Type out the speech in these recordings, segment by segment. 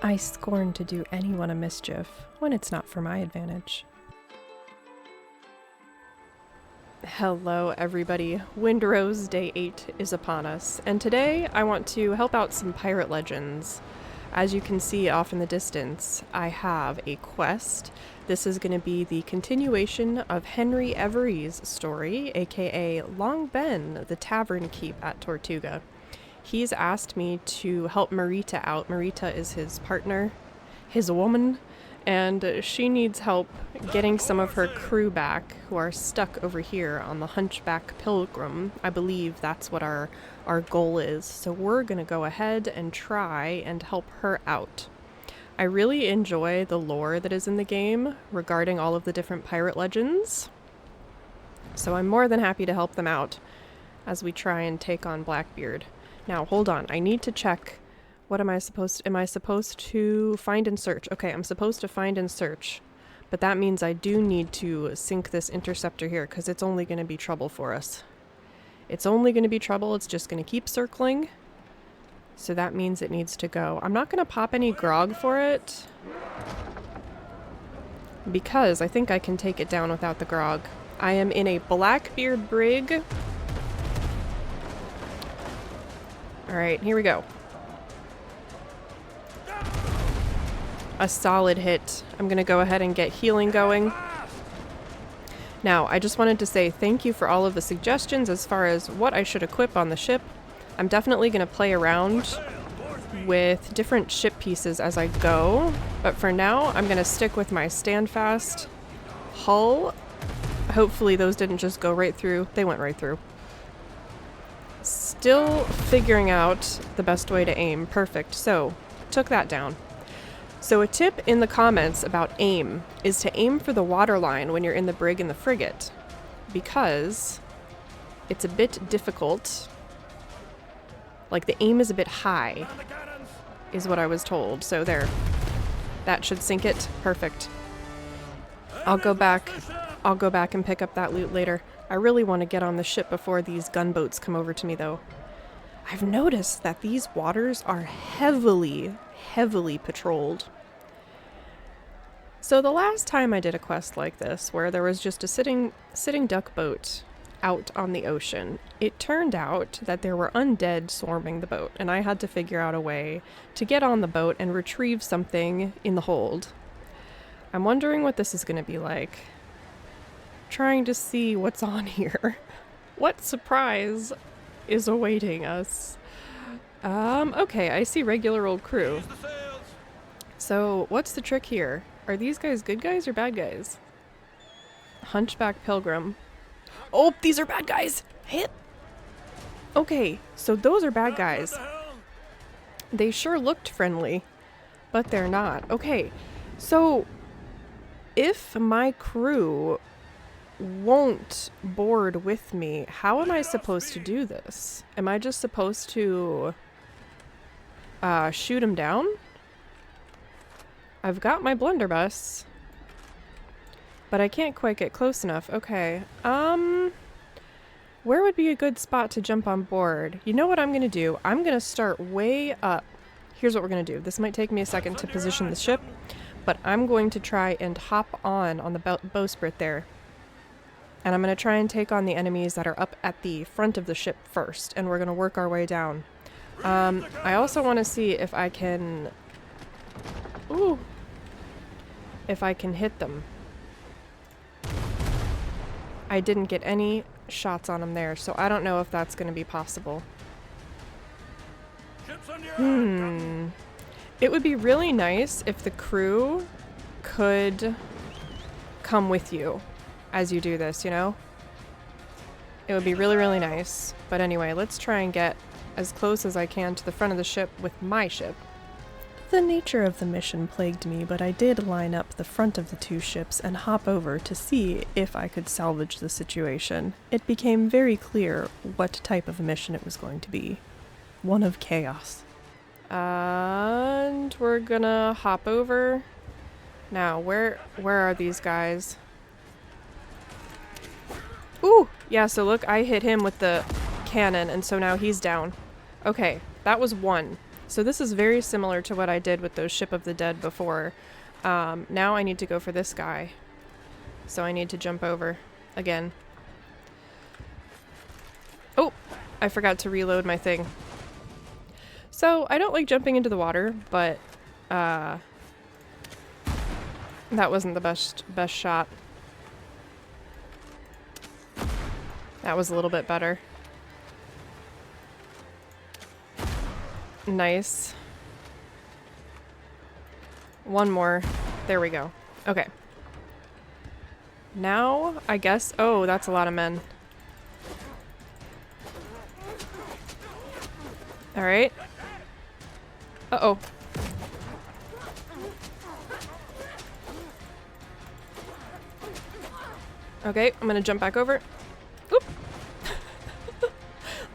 I scorn to do anyone a mischief when it's not for my advantage. Hello everybody, Windrose Day 8 is upon us, and today I want to help out some pirate legends. As you can see off in the distance, I have a quest. This is going to be the continuation of Henry Every's story, aka Long Ben, the tavern keep at Tortuga. He's asked me to help Marita out. Marita is his partner, his woman, and she needs help getting some of her crew back who are stuck over here on the Hunchback Pilgrim. I believe that's what our goal is. So we're going to go ahead and try and help her out. I really enjoy the lore that is in the game regarding all of the different pirate legends. So I'm more than happy to help them out as we try and take on Blackbeard. Now, hold on. I need to check. What am I supposed to find and search? Okay, I'm supposed to find and search. But that means I do need to sink this interceptor here because it's only going to be trouble for us. It's only going to be trouble. It's just going to keep circling. So that means it needs to go. I'm not going to pop any grog for it because I think I can take it down without the grog. I am in a Blackbeard brig. Alright, here we go. A solid hit. I'm going to go ahead and get healing going. Now, I just wanted to say thank you for all of the suggestions as far as what I should equip on the ship. I'm definitely going to play around with different ship pieces as I go, but for now, I'm going to stick with my standfast hull. Hopefully those didn't just go right through. They went right through. Still figuring out the best way to aim. Perfect. So, took that down. So a tip in the comments about aim is to aim for the waterline when you're in the brig and the frigate, because it's a bit difficult. Like, the aim is a bit high, is what I was told. So there. That should sink it. Perfect. I'll go back and pick up that loot later. I really want to get on the ship before these gunboats come over to me, though. I've noticed that these waters are heavily patrolled. So the last time I did a quest like this, where there was just a sitting duck boat out on the ocean, it turned out that there were undead swarming the boat, and I had to figure out a way to get on the boat and retrieve something in the hold. I'm wondering what this is going to be like. Trying to see what's on here. What surprise is awaiting us? Okay, I see regular old crew. So, what's the trick here? Are these guys good guys or bad guys? Hunchback Pilgrim. Oh, these are bad guys! Hit! Okay, so those are bad guys. They sure looked friendly, but they're not. Okay, so if my crew won't board with me, how am I supposed to do this? Am I just supposed to shoot them down? I've got my blunderbuss, but I can't quite get close enough. Okay, where would be a good spot to jump on board? You know what I'm gonna do? I'm gonna start way up. Here's what we're gonna do. This might take me a second to position the ship, but I'm going to try and hop on the bowsprit there. And I'm going to try and take on the enemies that are up at the front of the ship first, and we're going to work our way down. I also want to see if I can... Ooh! If I can hit them. I didn't get any shots on them there, so I don't know if that's going to be possible. It would be really nice if the crew could come with you as you do this, you know? It would be really nice. But anyway, let's try and get as close as I can to the front of the ship with my ship. The nature of the mission plagued me, but I did line up the front of the two ships and hop over to see if I could salvage the situation. It became very clear what type of mission it was going to be. One of chaos. And we're gonna hop over. Now, where are these guys? Ooh! Yeah, so look, I hit him with the cannon, and so now he's down. Okay, that was one. So this is very similar to what I did with those Ship of the Dead before. Now I need to go for this guy. So I need to jump over again. Oh, I forgot to reload my thing. So I don't like jumping into the water, but that wasn't the best shot. That was a little bit better. Nice. One more. There we go. Okay. Now, I guess... Oh, that's a lot of men. Alright. Uh-oh. Okay, I'm gonna jump back over. Oop!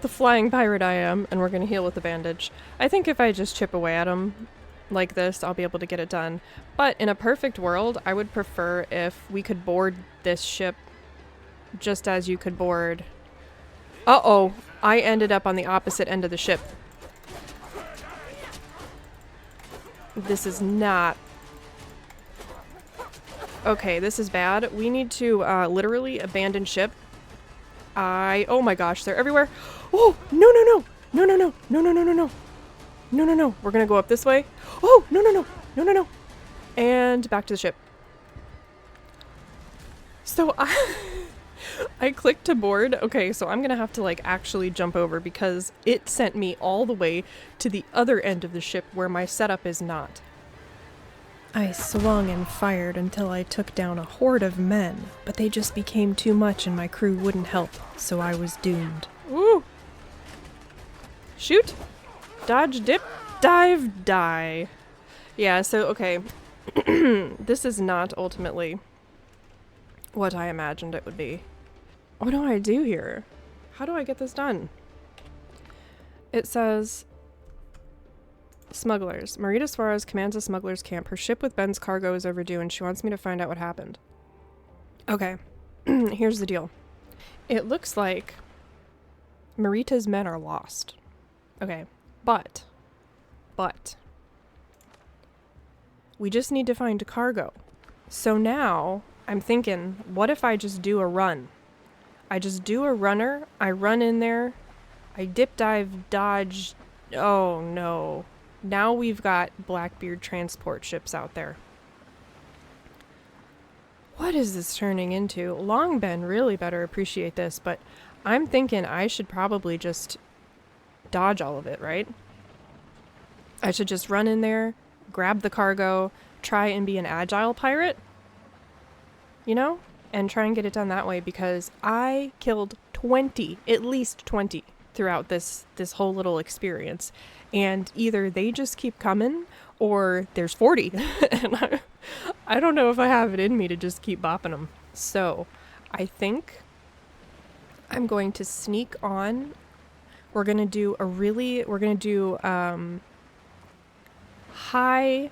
The flying pirate I am, and we're gonna heal with the bandage. I think if I just chip away at him like this, I'll be able to get it done. But in a perfect world, I would prefer if we could board this ship just as you could board... Uh-oh! I ended up on the opposite end of the ship. This is not... Okay, this is bad. We need to literally abandon ship. Oh my gosh, they're everywhere. Oh, no, no, no. No, no, no. No, no, no, no, no. No, no, no. We're gonna go up this way. Oh, no, no, no. No, no, no. And back to the ship. So I clicked to board. Okay, so I'm gonna have to like actually jump over because it sent me all the way to the other end of the ship where my setup is not. I swung and fired until I took down a horde of men, but they just became too much and my crew wouldn't help, so I was doomed. Ooh! Shoot! Dodge, dip, dive, die. Yeah, so, okay. This is not ultimately what I imagined it would be. What do I do here? How do I get this done? It says... Smugglers. Marita Suarez commands a smuggler's camp. Her ship with Ben's cargo is overdue and she wants me to find out what happened. Okay. Here's the deal. It looks like Marita's men are lost. Okay. But we just need to find cargo. So now I'm thinking, what if I just do a run? I just do a runner. I run in there. I dip, dive, dodge. Oh no. Now we've got Blackbeard transport ships out there. What is this turning into? Long Ben really better appreciate this, but I'm thinking I should probably just dodge all of it, right? I should just run in there, grab the cargo, try and be an agile pirate, you know? And try and get it done that way because I killed 20, at least 20 throughout this whole little experience. And either they just keep coming or there's 40. And I don't know if I have it in me to just keep bopping them. So I think I'm going to sneak on. We're going to do highly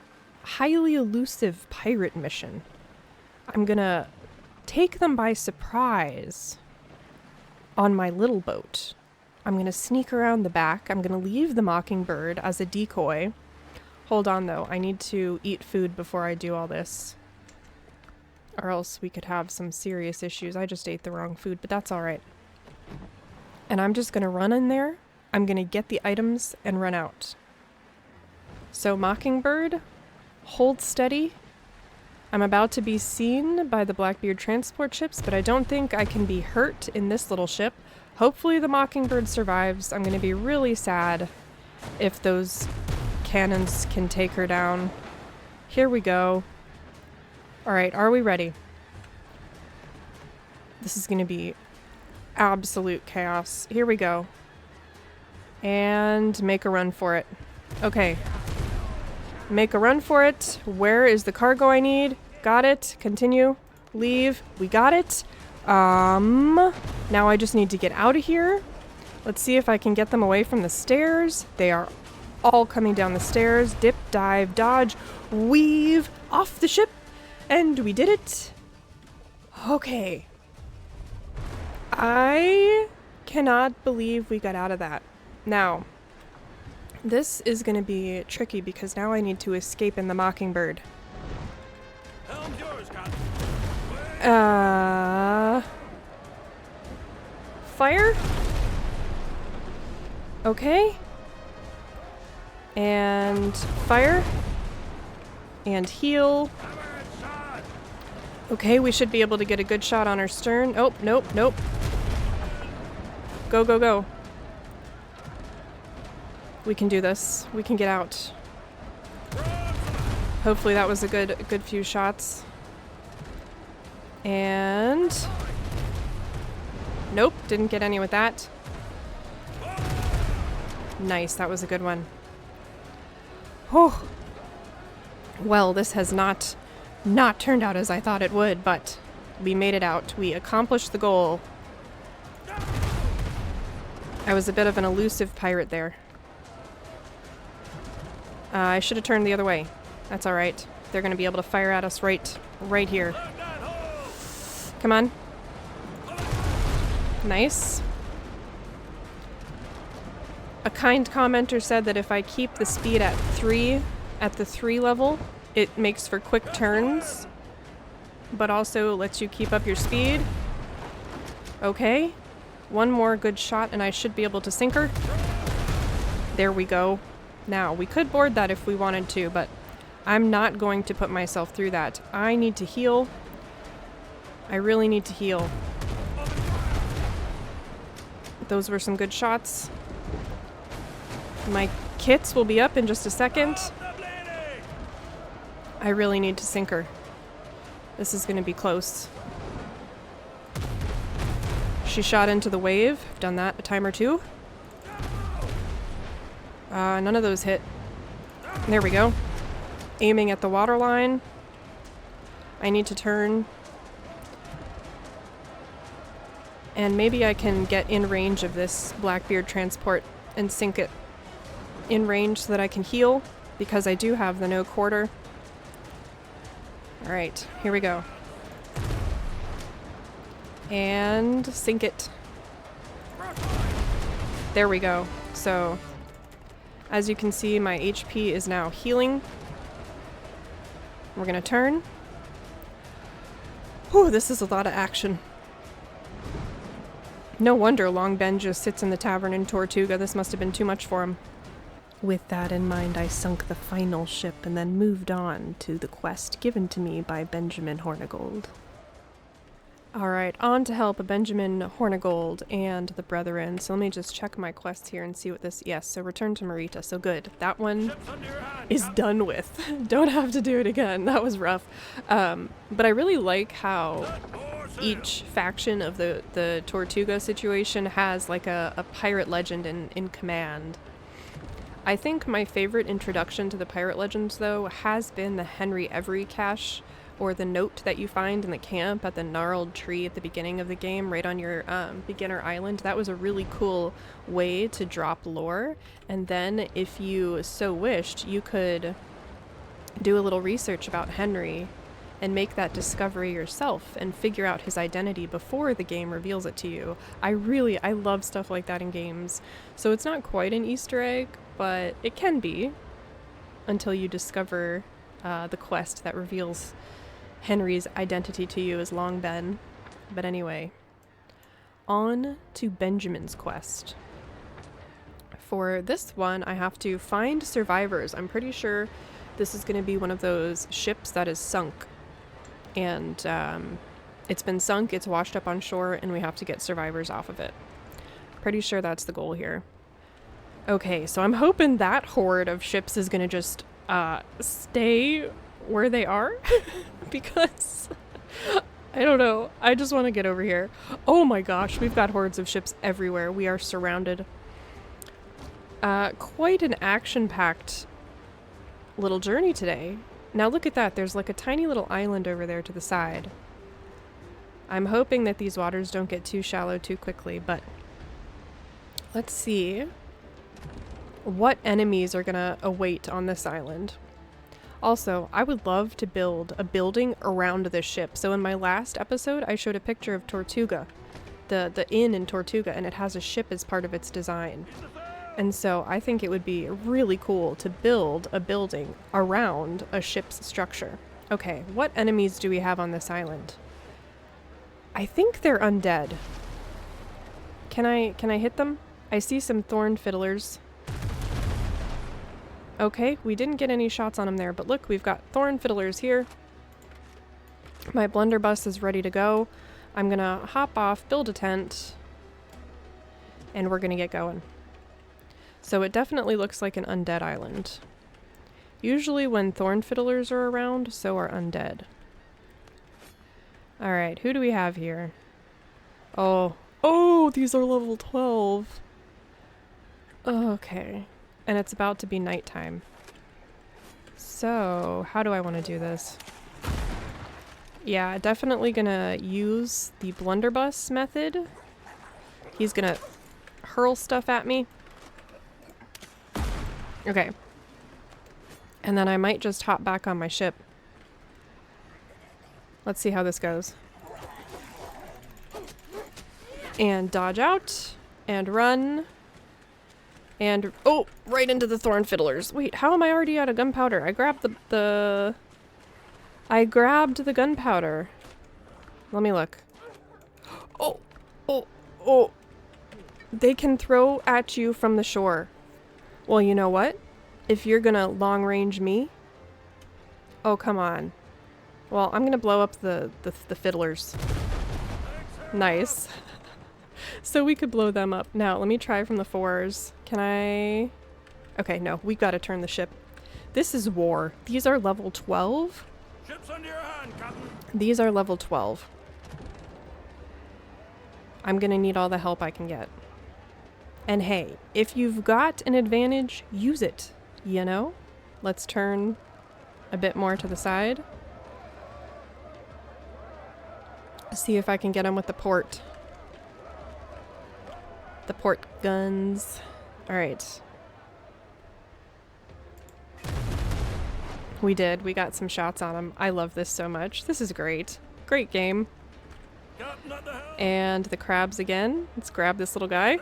elusive pirate mission. I'm going to take them by surprise on my little boat. I'm going to sneak around the back. I'm going to leave the mockingbird as a decoy. Hold on, though. I need to eat food before I do all this. Or else we could have some serious issues. I just ate the wrong food, but that's all right. And I'm just going to run in there. I'm going to get the items and run out. So, mockingbird, hold steady. I'm about to be seen by the Blackbeard transport ships, but I don't think I can be hurt in this little ship. Hopefully the mockingbird survives. I'm going to be really sad if those cannons can take her down. Here we go. Alright, are we ready? This is going to be absolute chaos. Here we go. And make a run for it. Okay. Make a run for it. Where is the cargo I need? Got it. Continue. Leave. We got it. Now I just need to get out of here. Let's see if I can get them away from the stairs. They are all coming down the stairs. Dip, dive, dodge, weave off the ship. And we did it. Okay. I cannot believe we got out of that. Now, This is going to be tricky because now I need to escape in the Mockingbird. Helm's yours, Captain. Fire? Okay. And fire. And heal. Okay, we should be able to get a good shot on our stern. Oh, nope, nope. Go, go, go. We can do this. We can get out. Hopefully that was a good few shots. And nope, didn't get any with that. Nice, that was a good one. Oh. Well, this has not turned out as I thought it would, but we made it out. We accomplished the goal. I was a bit of an elusive pirate there. I should have turned the other way. That's all right. They're going to be able to fire at us right here. Come on. Nice. A kind commenter said that if I keep the speed at 3, at the 3 level, it makes for quick turns, but also lets you keep up your speed. Okay. One more good shot and I should be able to sink her. There we go. Now, we could board that if we wanted to, but I'm not going to put myself through that. I need to heal. I really need to heal. Those were some good shots. My kits will be up in just a second. I really need to sink her. This is going to be close. She shot into the wave. I've done that a time or two. None of those hit. There we go. Aiming at the water line. I need to turn. And maybe I can get in range of this Blackbeard transport and sink it in range so that I can heal, because I do have the no quarter. Alright, here we go. And sink it. There we go. So, as you can see, my HP is now healing. We're gonna turn. Whew, this is a lot of action. No wonder Long Ben just sits in the tavern in Tortuga. This must have been too much for him. With that in mind, I sunk the final ship and then moved on to the quest given to me by Benjamin Hornigold. Alright, on to help Benjamin Hornigold and the Brethren. So let me just check my quests here and see what this... Yes, so return to Marita. So good. That one is done with. Don't have to do it again. That was rough. But I really like how each faction of the Tortuga situation has like a pirate legend in command. I think my favorite introduction to the pirate legends, though, has been the Henry Every cache, or the note that you find in the camp at the gnarled tree at the beginning of the game, right on your beginner island. That was a really cool way to drop lore, and then if you so wished, you could do a little research about Henry and make that discovery yourself and figure out his identity before the game reveals it to you. I love stuff like that in games. So it's not quite an Easter egg, but it can be until you discover the quest that reveals Henry's identity to you as Long Ben. But anyway, on to Benjamin's quest. For this one, I have to find survivors. I'm pretty sure this is going to be one of those ships that is sunk. And it's been sunk, it's washed up on shore, and we have to get survivors off of it. Pretty sure that's the goal here. Okay, so I'm hoping that horde of ships is gonna just stay where they are, because I don't know, I just want to get over here. Oh my gosh, we've got hordes of ships everywhere. We are surrounded. Quite an action-packed little journey today. Now look at that, there's like a tiny little island over there to the side. I'm hoping that these waters don't get too shallow too quickly, but let's see what enemies are gonna await on this island. Also, I would love to build a building around this ship. So in my last episode, I showed a picture of Tortuga, the inn in Tortuga, and it has a ship as part of its design. And so I think it would be really cool to build a building around a ship's structure. Okay, what enemies do we have on this island? I think they're undead. Can I hit them? I see some thorn fiddlers. Okay, we didn't get any shots on them there, but look, we've got thorn fiddlers here. My blunderbuss is ready to go. I'm gonna hop off, build a tent, and we're gonna get going. So it definitely looks like an undead island. Usually when thorn fiddlers are around, so are undead. Alright, who do we have here? Oh, these are level 12. Okay. And it's about to be nighttime. So, how do I want to do this? Yeah, definitely gonna use the blunderbuss method. He's gonna hurl stuff at me. Okay. And then I might just hop back on my ship. Let's see how this goes. And dodge out. And run. And, oh, right into the thorn fiddlers. Wait, how am I already out of gunpowder? I grabbed I grabbed the gunpowder. Let me look. Oh. They can throw at you from the shore. Well, you know what? If you're gonna long range me... Oh, come on. Well, I'm gonna blow up the fiddlers. Nice. So we could blow them up. Now, let me try from the fours. Can I... Okay, no. We gotta turn the ship. This is war. These are level 12? Ship's under your hand, Captain. These are level 12. I'm gonna need all the help I can get. And hey, if you've got an advantage, use it. You know? Let's turn a bit more to the side. See if I can get him with the port. The port guns. Alright. We did. We got some shots on him. I love this so much. This is great. Great game. Captain at the helm. And the crabs again. Let's grab this little guy.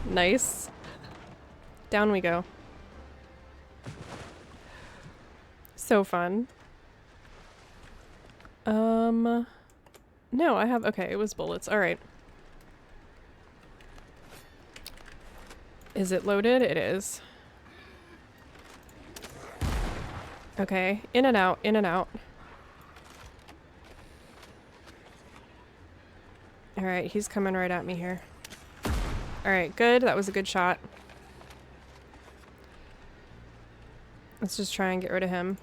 Nice. Down we go. So fun. No, I have... Okay, it was bullets. Alright. Is it loaded? It is. Okay, in and out, in and out. Alright, he's coming right at me here. Alright, good. That was a good shot. Let's just try and get rid of him.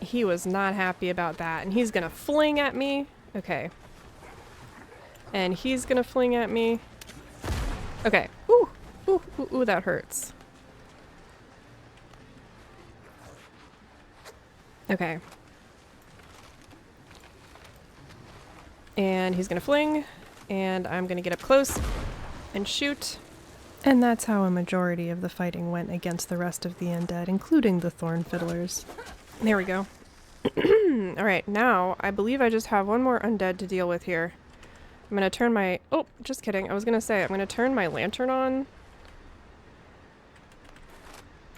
He was not happy about that, and he's gonna fling at me. Okay. And he's gonna fling at me. Okay. Ooh, ooh, ooh, ooh, that hurts. Okay. And he's gonna fling, and I'm gonna get up close and shoot. And that's how a majority of the fighting went against the rest of the undead, including the thorn fiddlers. There we go. Alright, now I believe I just have one more undead to deal with here. I'm gonna turn my... Oh, just kidding. I was gonna say, I'm gonna turn my lantern on.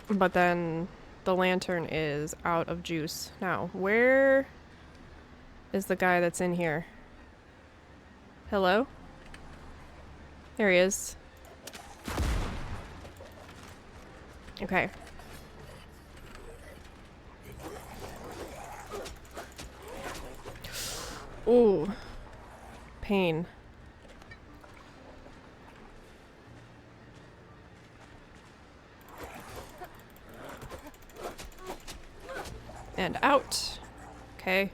But then the lantern is out of juice. Now, where is the guy that's in here? Hello? There he is. Okay. Ooh. Pain. And out. Okay.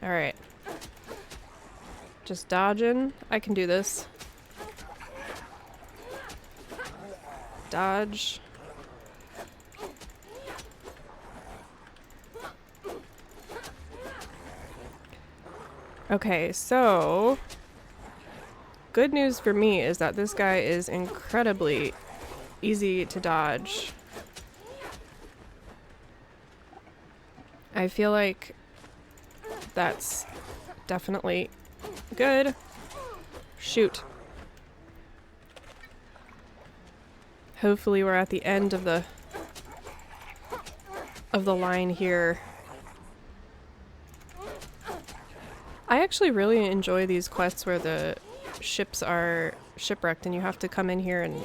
Alright. Just dodging. I can do this. Dodge. Okay, so good news for me is that this guy is incredibly easy to dodge. I feel like that's definitely good. Shoot. Hopefully we're at the end of the line here. I actually really enjoy these quests where the ships are shipwrecked and you have to come in here and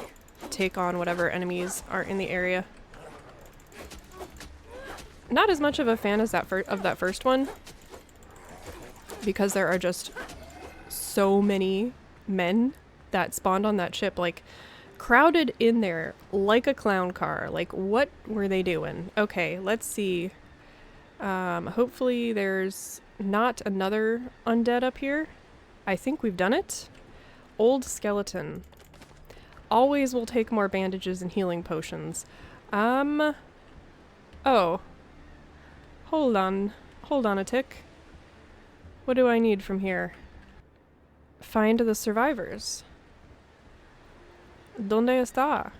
take on whatever enemies are in the area. Not as much of a fan as that first one, because there are just so many men that spawned on that ship, like crowded in there like a clown car. Like, what were they doing? Okay, let's see. Hopefully there's not another undead up here. I think we've done it. Old skeleton. Always will take more bandages and healing potions. Oh. Hold on a tick. What do I need from here? Find the survivors. ¿Dónde está?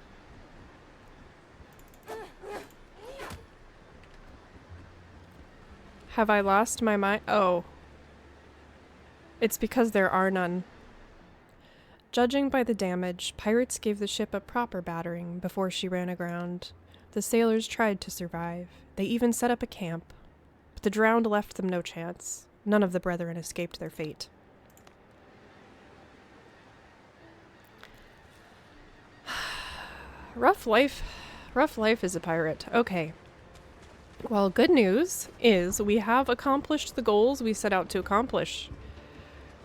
Have I lost my mind? Oh. It's because there are none. Judging by the damage, pirates gave the ship a proper battering before she ran aground. The sailors tried to survive. They even set up a camp. But the drowned left them no chance. None of the brethren escaped their fate. Rough life as a pirate. Okay. Well, good news is we have accomplished the goals we set out to accomplish.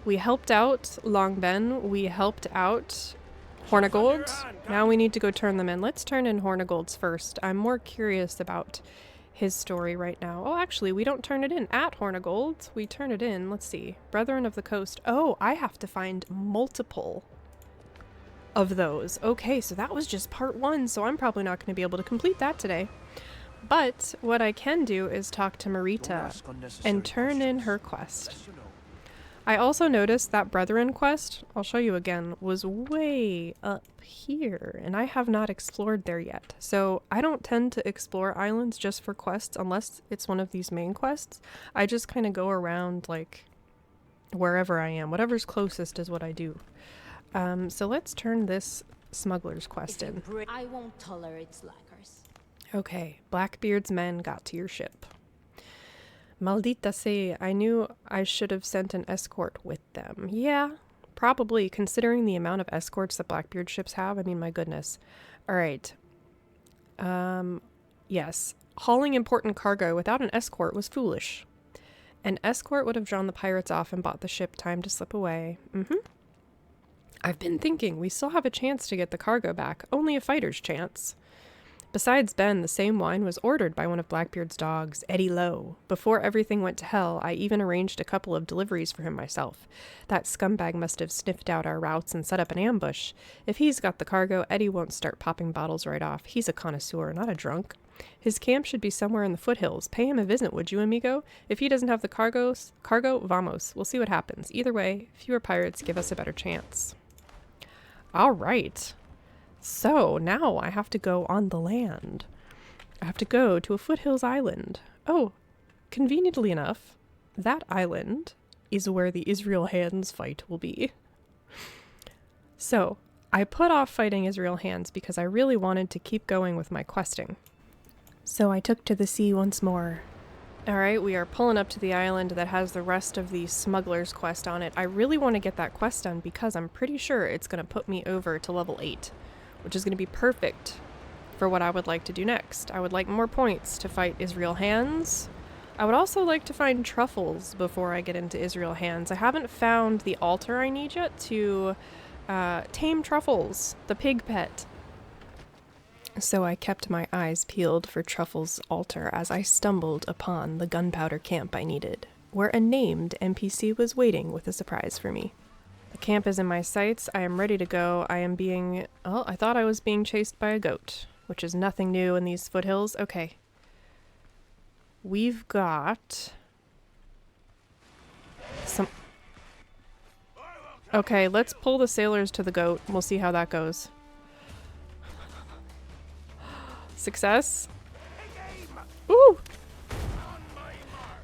We helped out Long Ben. We helped out Hornigold. Now we need to go turn them in. Let's turn in Hornigold's first. I'm more curious about his story right now. Oh, actually, we don't turn it in at Hornigold. We turn it in. Let's see. Brethren of the Coast. Oh, I have to find multiple of those. Okay, so that was just part 1, so I'm probably not going to be able to complete that today. But what I can do is talk to Marita and turn in her quest. I also noticed that Brethren quest, I'll show you again, was way up here, and I have not explored there yet. So I don't tend to explore islands just for quests unless it's one of these main quests. I just kind of go around, like, wherever I am. Whatever's closest is what I do. So let's turn this smuggler's quest in. I won't tolerate slackers. Okay, Blackbeard's men got to your ship. Maldita sea, I knew I should have sent an escort with them. Yeah, probably, considering the amount of escorts that Blackbeard ships have. I mean, my goodness. Alright. Yes. Hauling important cargo without an escort was foolish. An escort would have drawn the pirates off and bought the ship time to slip away. I've been thinking, we still have a chance to get the cargo back. Only a fighter's chance. Besides Ben, the same wine was ordered by one of Blackbeard's dogs, Eddie Lowe. Before everything went to hell, I even arranged a couple of deliveries for him myself. That scumbag must have sniffed out our routes and set up an ambush. If he's got the cargo, Eddie won't start popping bottles right off. He's a connoisseur, not a drunk. His camp should be somewhere in the foothills. Pay him a visit, would you, amigo? If he doesn't have the cargo, vamos. We'll see what happens. Either way, fewer pirates give us a better chance. All right. So now I have to go on the land. I have to go to a foothills island. Oh, conveniently enough, that island is where the Israel Hands fight will be. So I put off fighting Israel Hands because I really wanted to keep going with my questing. So I took to the sea once more. Alright, we are pulling up to the island that has the rest of the Smuggler's quest on it. I really want to get that quest done because I'm pretty sure it's going to put me over to level 8. Which is going to be perfect for what I would like to do next. I would like more points to fight Israel Hands. I would also like to find truffles before I get into Israel Hands. I haven't found the altar I need yet to tame Truffles, the pig pet. So I kept my eyes peeled for Truffles' altar as I stumbled upon the gunpowder camp I needed, where a named NPC was waiting with a surprise for me. The camp is in my sights. I am ready to go. I thought I was being chased by a goat, which is nothing new in these foothills. Okay. We've got some... Okay, let's pull the sailors to the goat. We'll see how that goes. Success. Ooh!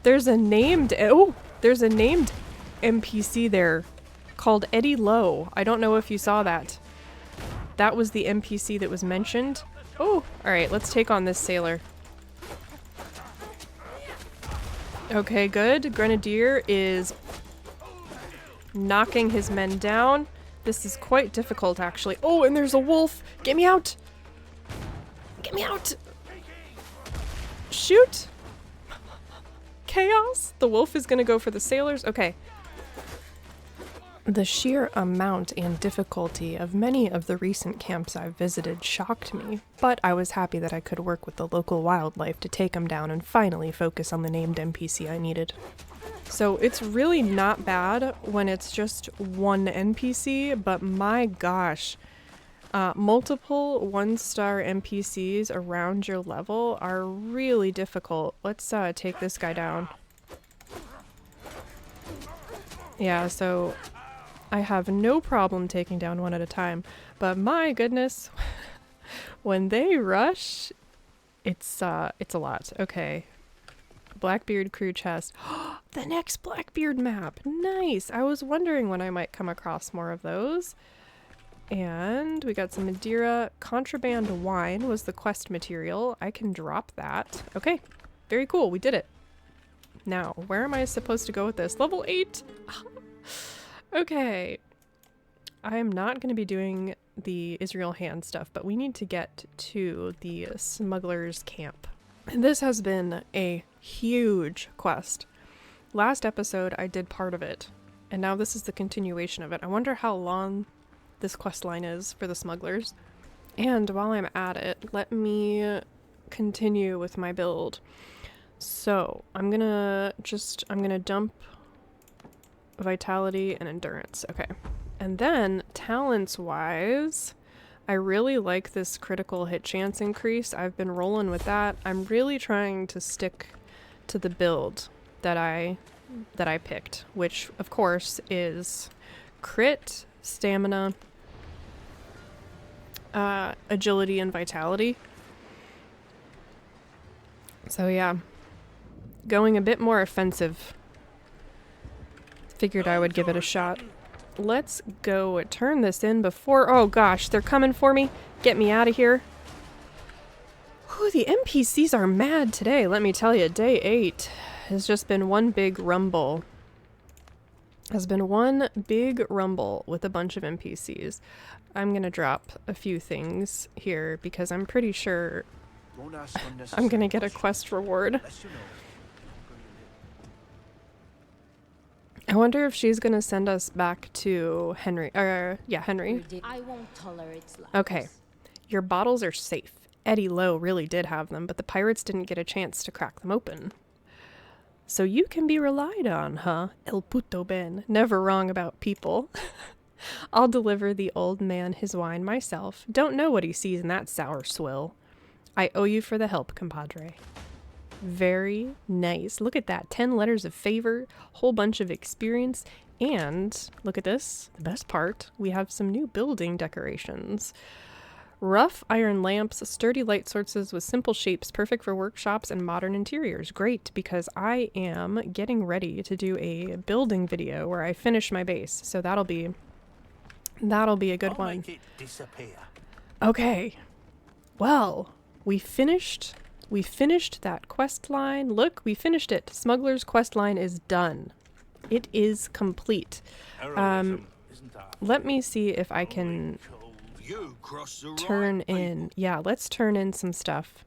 There's a named NPC there called Eddie Lowe. I don't know if you saw that. That was the NPC that was mentioned. Oh, alright, let's take on this sailor. Okay, good. Grenadier is knocking his men down. This is quite difficult, actually. Oh, and there's a wolf! Get me out! Get me out! Shoot! Chaos! The wolf is gonna go for the sailors. Okay. The sheer amount and difficulty of many of the recent camps I've visited shocked me, but I was happy that I could work with the local wildlife to take them down and finally focus on the named NPC I needed. So it's really not bad when it's just one NPC, but my gosh, multiple one-star NPCs around your level are really difficult. Let's take this guy down. Yeah, so I have no problem taking down one at a time, but my goodness, when they rush, it's a lot. Okay. Blackbeard crew chest. The next Blackbeard map. Nice. I was wondering when I might come across more of those. And we got some Madeira. Contraband wine was the quest material. I can drop that. Okay. Very cool. We did it. Now, where am I supposed to go with this? Level 8. Okay. I am not going to be doing the Israel hand stuff, but we need to get to the smugglers camp. And this has been a huge quest. Last episode I did part of it, and now this is the continuation of it. I wonder how long this quest line is for the smugglers. And while I'm at it, let me continue with my build. So I'm gonna dump vitality and endurance. Okay. And then talents wise, I really like this critical hit chance increase. I've been rolling with that. I'm really trying to stick to the build that I picked, which of course is crit, stamina, agility, and vitality. So yeah, going a bit more offensive. Figured I would give it a shot. Let's go turn this in before... Oh gosh, they're coming for me. Get me out of here. Whew, the NPCs are mad today, let me tell you. Day 8 has just been one big rumble. Has been one big rumble with a bunch of NPCs. I'm gonna drop a few things here because I'm pretty sure I'm gonna get a quest reward. I wonder if she's gonna send us back to Henry. Yeah, Henry. I won't tolerate slackers. Okay. Your bottles are safe. Eddie Lowe really did have them, but the pirates didn't get a chance to crack them open. So you can be relied on, huh? El puto Ben. Never wrong about people. I'll deliver the old man his wine myself. Don't know what he sees in that sour swill. I owe you for the help, compadre. Very nice. Look at that. 10 letters of favor, whole bunch of experience, and look at this. The best part, we have some new building decorations. Rough iron lamps, sturdy light sources with simple shapes, perfect for workshops and modern interiors. Great, because I am getting ready to do a building video where I finish my base. So that'll be a good one. Make it disappear. Okay. Well, we finished that quest line. Look, we finished it. Smuggler's quest line is done. It is complete. Let me see if I can turn in. Yeah, let's turn in some stuff.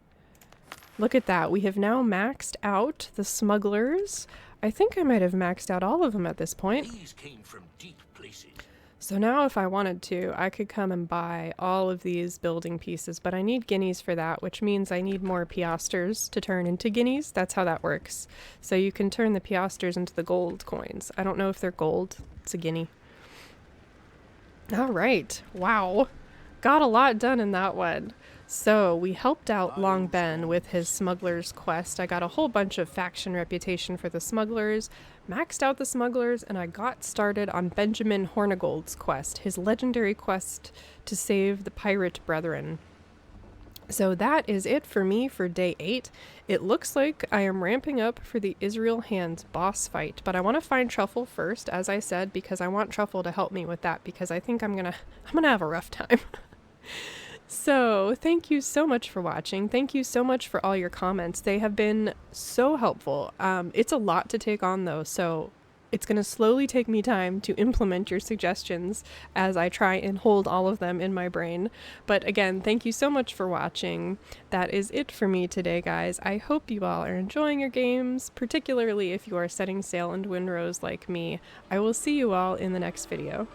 Look at that. We have now maxed out the smugglers. I think I might have maxed out all of them at this point. These came from deep places. So now if I wanted to, I could come and buy all of these building pieces, but I need guineas for that, which means I need more piasters to turn into guineas. That's how that works. So you can turn the piasters into the gold coins. I don't know if they're gold. It's a guinea. All right. Wow. Got a lot done in that one. So we helped out Long Ben with his smuggler's quest. I got a whole bunch of faction reputation for the smugglers, maxed out the smugglers, and I got started on Benjamin Hornigold's quest, his legendary quest to save the pirate brethren. So that is it for me for day 8. It looks like I am ramping up for the Israel Hands boss fight, but I want to find Truffle first, as I said, because I want Truffle to help me with that, because I think I'm gonna have a rough time. So thank you so much for watching. Thank you so much for all your comments. They have been so helpful. It's a lot to take on though, so it's going to slowly take me time to implement your suggestions as I try and hold all of them in my brain. But again, thank you so much for watching. That is it for me today, guys. I hope you all are enjoying your games, particularly if you are setting sail in Windrose like me. I will see you all in the next video.